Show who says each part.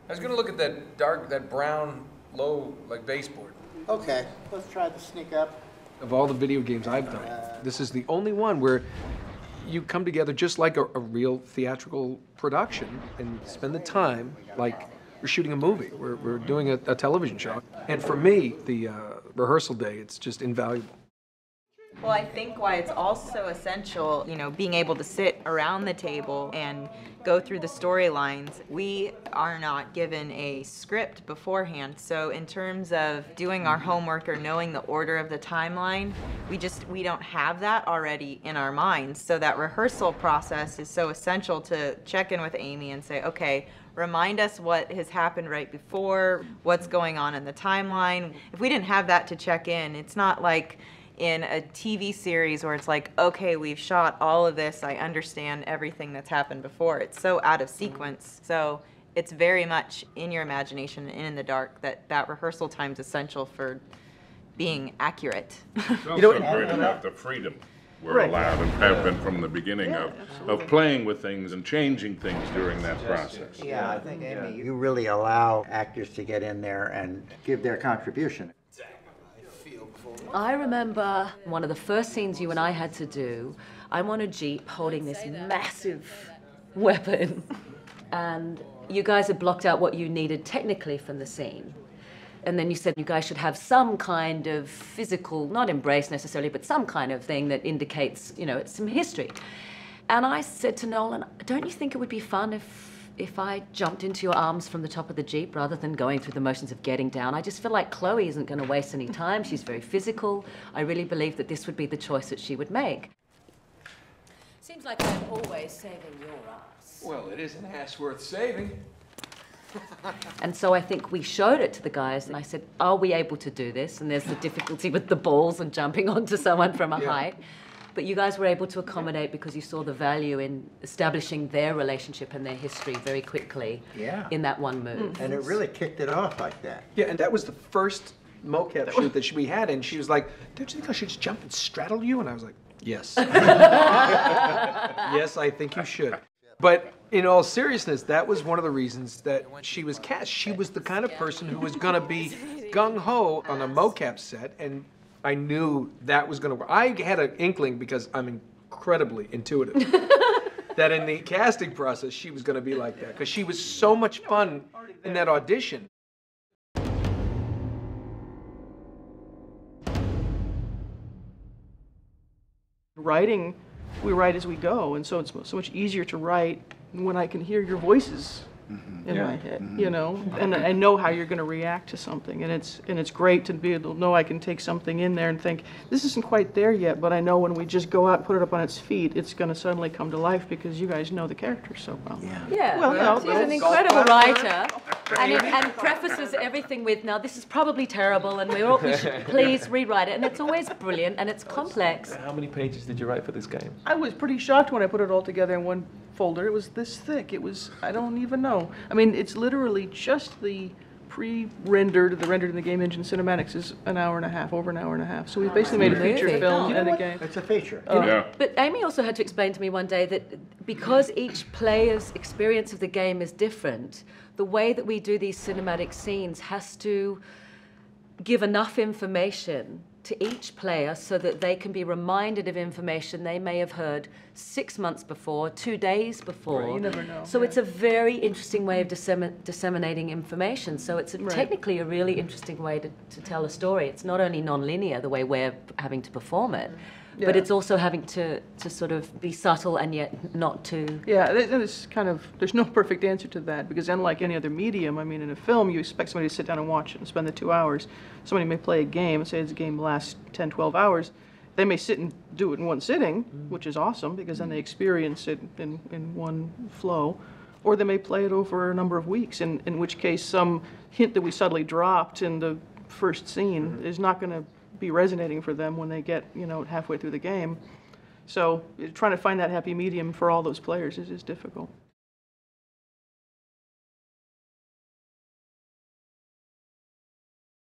Speaker 1: I was going to look at that brown, low, like baseboard.
Speaker 2: Okay, let's try to sneak up.
Speaker 1: Of all the video games I've done, this is the only one where you come together just like a real theatrical production and spend the time like we're shooting a movie. We're doing a television show. And for me, the rehearsal day, it's just invaluable.
Speaker 3: Well, I think why it's also essential, you know, being able to sit around the table and go through the storylines. We are not given a script beforehand, so in terms of doing our homework or knowing the order of the timeline, we don't have that already in our minds. So that rehearsal process is so essential to check in with Amy and say, okay, remind us what has happened right before, what's going on in the timeline. If we didn't have that to check in, it's not like in a TV series where it's like, okay, we've shot all of this, I understand everything that's happened before. It's so out of sequence. So it's very much in your imagination and in the dark that rehearsal time is essential for being accurate.
Speaker 4: It's also great to have the freedom we're allowed and have been from the beginning of playing with things and changing things during that process.
Speaker 2: Yeah, I think, Amy, you really allow actors to get in there and give their contribution.
Speaker 5: I remember one of the first scenes you and I had to do. I'm on a Jeep holding this massive weapon, and you guys had blocked out what you needed technically from the scene. And then you said you guys should have some kind of physical, not embrace necessarily, but some kind of thing that indicates, you know, it's some history. And I said to Nolan, don't you think it would be fun if I jumped into your arms from the top of the Jeep rather than going through the motions of getting down? I just feel like Chloe isn't going to waste any time. She's very physical. I really believe that this would be the choice that she would make. Seems like I'm always saving your ass.
Speaker 1: Well, it is an ass worth saving.
Speaker 5: And so I think we showed it to the guys, and I said, are we able to do this? And there's the difficulty with the balls and jumping onto someone from a height. But you guys were able to accommodate because you saw the value in establishing their relationship and their history very quickly in that one move.
Speaker 2: And it really kicked it off like that.
Speaker 1: Yeah, and that was the first mocap shoot that we had, and she was like, don't you think I should just jump and straddle you? And I was like, yes. Yes, I think you should. But in all seriousness, that was one of the reasons that she was cast. She was the kind of person who was going to be gung-ho on a mocap set, and I knew that was going to work. I had an inkling, because I'm incredibly intuitive, that in the casting process, she was going to be like that, because she was so much fun in that audition.
Speaker 6: Writing, we write as we go, and so it's so much easier to write when I can hear your voices in my head, you know, and I know how you're going to react to something, and it's great to be able to know I can take something in there and think, this isn't quite there yet, but I know when we just go out and put it up on its feet, it's going to suddenly come to life because you guys know the characters so well.
Speaker 5: Yeah,
Speaker 6: well, no,
Speaker 5: she's an incredible writer, and prefaces everything with, now this is probably terrible, and we should please rewrite it, and it's always brilliant, and it's complex.
Speaker 7: How many pages did you write for this game?
Speaker 6: I was pretty shocked when I put it all together in one folder. It was this thick. It was, I don't even know. I mean, it's literally just the pre-rendered, the rendered in the game engine cinematics is an hour and a half, over an hour and a half. So we basically made a feature film and a game.
Speaker 2: It's a feature.
Speaker 5: But Amy also had to explain to me one day that because each player's experience of the game is different, the way that we do these cinematic scenes has to give enough information to each player so that they can be reminded of information they may have heard 6 months before, 2 days before.
Speaker 6: Right, you never know.
Speaker 5: So it's a very interesting way of disseminating information. So it's technically a really interesting way to tell a story. It's not only non-linear, the way we're having to perform it, but it's also having to sort of be subtle and yet not too...
Speaker 6: Yeah, it's kind of, there's no perfect answer to that, because unlike any other medium, I mean, in a film, you expect somebody to sit down and watch it and spend the 2 hours. Somebody may play a game, say the game lasts 10, 12 hours. They may sit and do it in one sitting, which is awesome, because then they experience it in one flow. Or they may play it over a number of weeks, in which case some hint that we subtly dropped in the first scene is not going to be resonating for them when they get, you know, halfway through the game. So trying to find that happy medium for all those players is difficult.